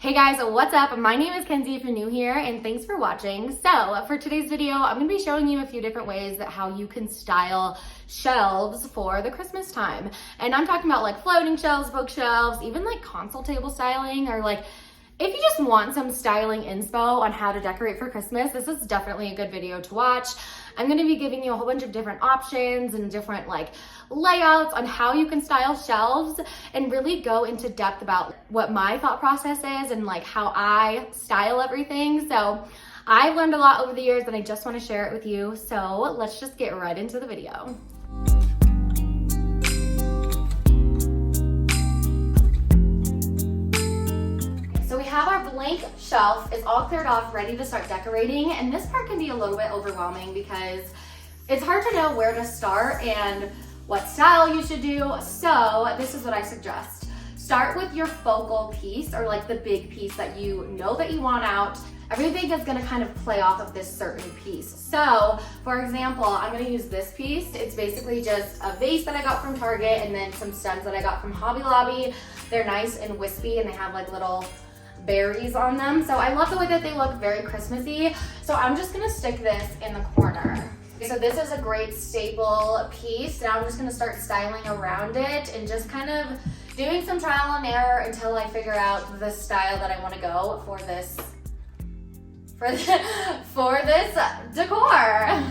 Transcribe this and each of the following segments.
Hey guys, what's up? My name is Kenzie if you're new here, and thanks for watching. So for today's video, I'm gonna be showing you a few different ways that how you can style shelves for the Christmas time. And I'm talking about like floating shelves, bookshelves, even like console table styling, or like if you just want some styling inspo on how to decorate for Christmas, this is definitely a good video to watch. I'm gonna be giving you a whole bunch of different options and different like layouts on how you can style shelves and really go into depth about what my thought process is and like how I style everything. So I've learned a lot over the years and I just wanna share it with you. So let's just get right into the video. So we have our blank shelf, it's all cleared off, ready to start decorating. And this part can be a little bit overwhelming because it's hard to know where to start and what style you should do. So this is what I suggest. Start with your focal piece, or like the big piece that you know that you want out. Everything is gonna kind of play off of this certain piece. So for example, I'm gonna use this piece. It's basically just a vase that I got from Target and then some stems that I got from Hobby Lobby. They're nice and wispy and they have like little berries on them. So I love the way that they look, very Christmassy. So I'm just gonna stick this in the corner. So this is a great staple piece. Now I'm just gonna start styling around it and just kind of doing some trial and error until I figure out the style that I wanna go for this, for this decor.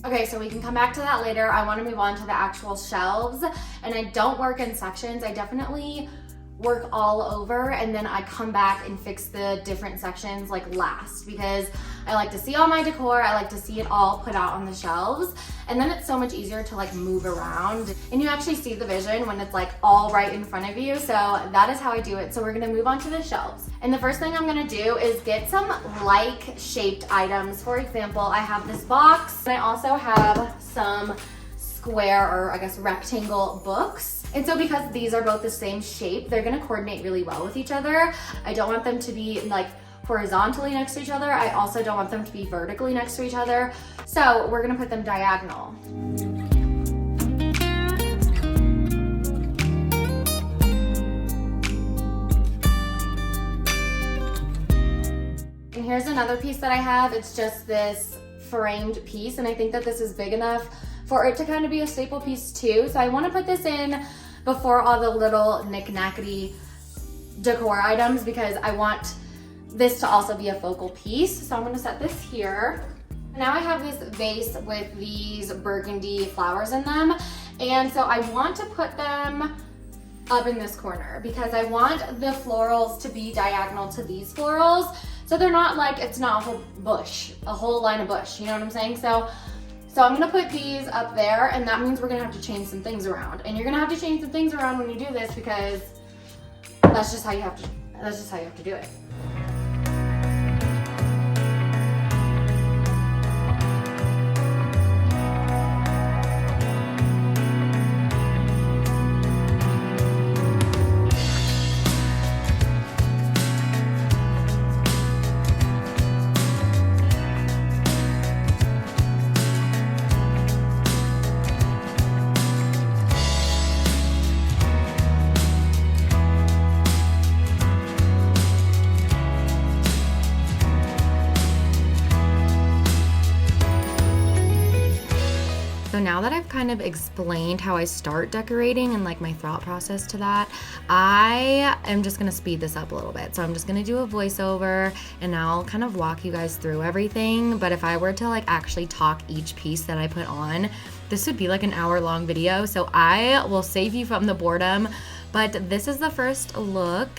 Okay, so we can come back to that later. I want to move on to the actual shelves, and I don't work in sections. I definitely work all over, and then I come back and fix the different sections like last, because I like to see all my decor. I like to see it all put out on the shelves, and then it's so much easier to like move around, and you actually see the vision when it's like all right in front of you. So that is how I do it. So we're gonna move on to the shelves. And the first thing I'm gonna do is get some like shaped items. For example, I have this box, and I also have some square, or I guess rectangle books. And so because these are both the same shape, they're gonna coordinate really well with each other. I don't want them to be like horizontally next to each other. I also don't want them to be vertically next to each other. So we're gonna put them diagonal. And here's another piece that I have. It's just this framed piece, and I think that this is big enough for it to kind of be a staple piece too. So I want to put this in before all the little knick-knackety decor items, because I want this to also be a focal piece. So I'm going to set this here. Now I have this vase with these burgundy flowers in them, and so I want to put them up in this corner because I want the florals to be diagonal to these florals, so they're not like, it's not a whole bush, a whole line of bush, you know what I'm saying? So I'm gonna put these up there, and that means we're gonna have to change some things around. And you're gonna have to change some things around when you do this, because that's just how you have to do it. So now that I've kind of explained how I start decorating and like my thought process to that, I am just gonna speed this up a little bit. So I'm just gonna do a voiceover and I'll kind of walk you guys through everything. But if I were to like actually talk each piece that I put on, this would be like an hour-long video. So I will save you from the boredom. But this is the first look.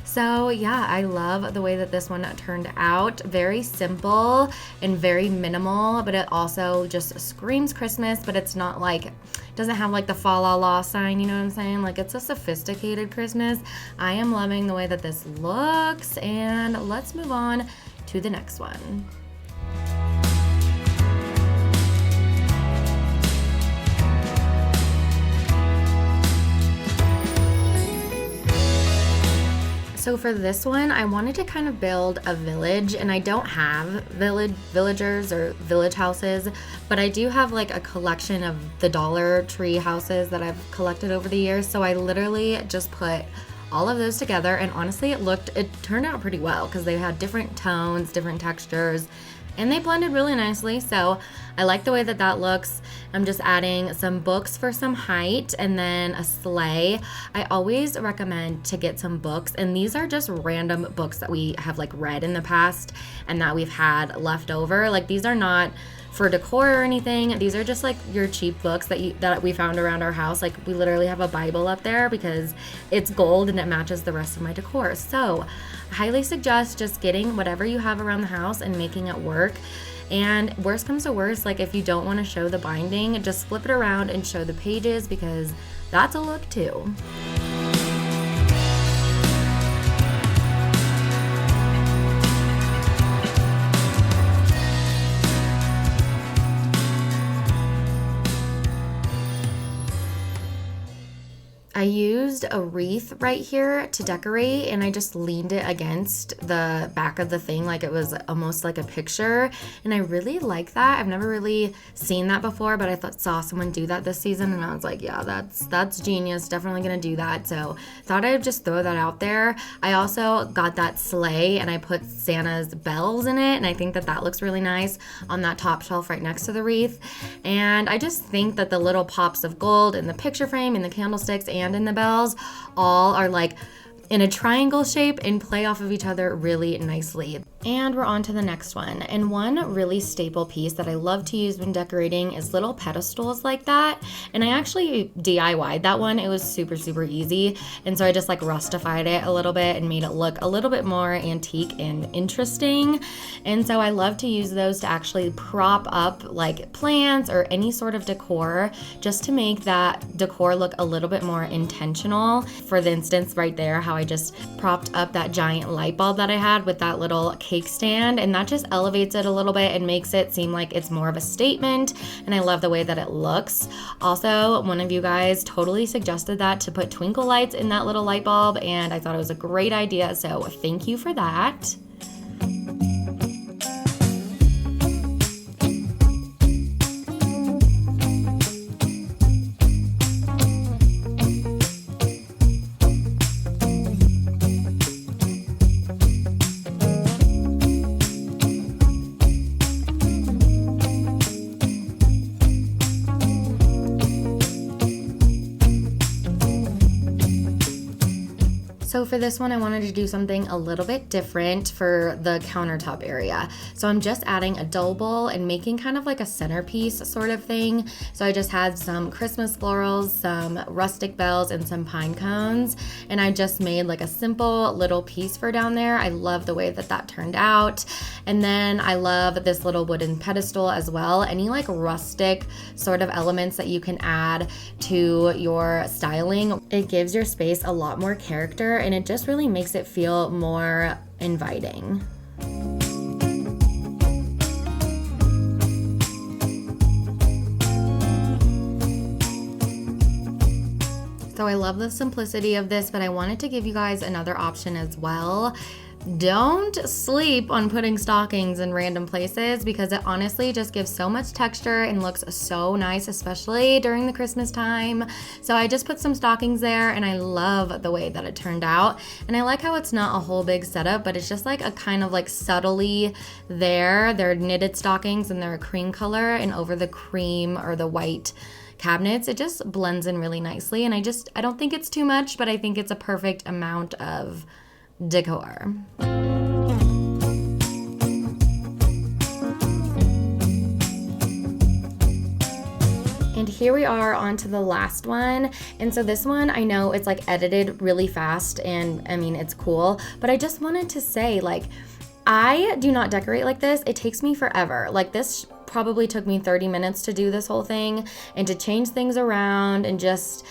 So yeah, I love the way that this one turned out. Very simple and very minimal, but it also just screams Christmas, but it's not like, doesn't have like the fa la la sign, you know what I'm saying? Like, it's a sophisticated Christmas. I am loving the way that this looks, and let's move on to the next one. So for this one, I wanted to kind of build a village, and I don't have villagers or village houses, but I do have like a collection of the Dollar Tree houses that I've collected over the years. So I literally just put all of those together, and honestly it turned out pretty well because they had different tones, different textures, and they blended really nicely. So I like the way that that looks. I'm just adding some books for some height and then a sleigh. I always recommend to get some books, and these are just random books that we have like read in the past and that we've had left over. Like, these are not for decor or anything. These are just like your cheap books that we found around our house. Like, we literally have a Bible up there because it's gold and it matches the rest of my decor. So I highly suggest just getting whatever you have around the house and making it work. And worst comes to worst, like if you don't want to show the binding, just flip it around and show the pages, because that's a look too. I used a wreath right here to decorate, and I just leaned it against the back of the thing like it was almost like a picture, and I really like that. I've never really seen that before, but I saw someone do that this season, and I was like, yeah, that's genius, definitely gonna do that. So thought I'd just throw that out there. I also got that sleigh and I put Santa's bells in it, and I think that looks really nice on that top shelf right next to the wreath. And I just think that the little pops of gold in the picture frame, in the candlesticks, and in the bells all are like in a triangle shape and play off of each other really nicely. And we're on to the next one. And one really staple piece that I love to use when decorating is little pedestals like that. And I actually DIY'd that one. It was super, super easy. And so I just like rustified it a little bit and made it look a little bit more antique and interesting. And so I love to use those to actually prop up like plants or any sort of decor, just to make that decor look a little bit more intentional. For the instance right there, how I just propped up that giant light bulb that I had with that little cake stand, and that just elevates it a little bit and makes it seem like it's more of a statement, and I love the way that it looks. Also, one of you guys totally suggested that to put twinkle lights in that little light bulb, and I thought it was a great idea, so thank you for that. So for this one, I wanted to do something a little bit different for the countertop area. So I'm just adding a dough bowl and making kind of like a centerpiece sort of thing. So I just had some Christmas florals, some rustic bells, and some pine cones. And I just made like a simple little piece for down there. I love the way that that turned out. And then I love this little wooden pedestal as well. Any like rustic sort of elements that you can add to your styling, it gives your space a lot more character, and it just really makes it feel more inviting. So I love the simplicity of this, but I wanted to give you guys another option as well. Don't sleep on putting stockings in random places, because it honestly just gives so much texture and looks so nice, especially during the Christmas time. So I just put some stockings there, and I love the way that it turned out. And I like how it's not a whole big setup, but it's just like a kind of like subtly there. They're knitted stockings and they're a cream color, and over the cream or the white cabinets, it just blends in really nicely. And I don't think it's too much, but I think it's a perfect amount of decor. And here we are on to the last one. And so this one, I know it's like edited really fast, and I mean, it's cool, but I just wanted to say, like, I do not decorate like this. It takes me forever. Like, this probably took me 30 minutes to do this whole thing and to change things around and just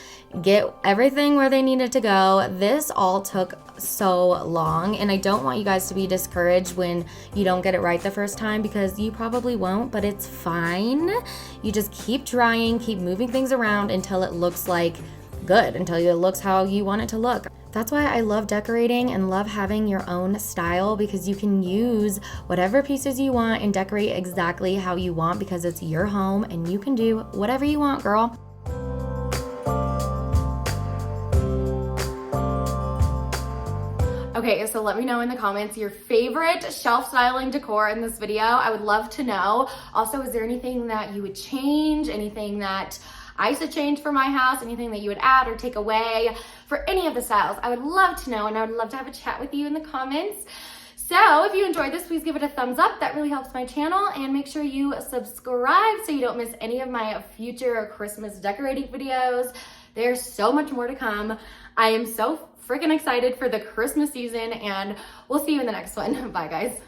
get everything where they needed to go. This all took so long, and I don't want you guys to be discouraged when you don't get it right the first time, because you probably won't, but it's fine. You just keep trying, keep moving things around until it looks like good, until it looks how you want it to look. That's why I love decorating and love having your own style, because you can use whatever pieces you want and decorate exactly how you want, because it's your home and you can do whatever you want, girl. Okay, so let me know in the comments your favorite shelf styling decor in this video. I would love to know. Also, is there anything that you would change? Anything that I should change for my house? Anything that you would add or take away for any of the styles? I would love to know, and I would love to have a chat with you in the comments. So if you enjoyed this, please give it a thumbs up. That really helps my channel. And make sure you subscribe so you don't miss any of my future Christmas decorating videos. There's so much more to come. I am so freaking excited for the Christmas season, and we'll see you in the next one. Bye, guys.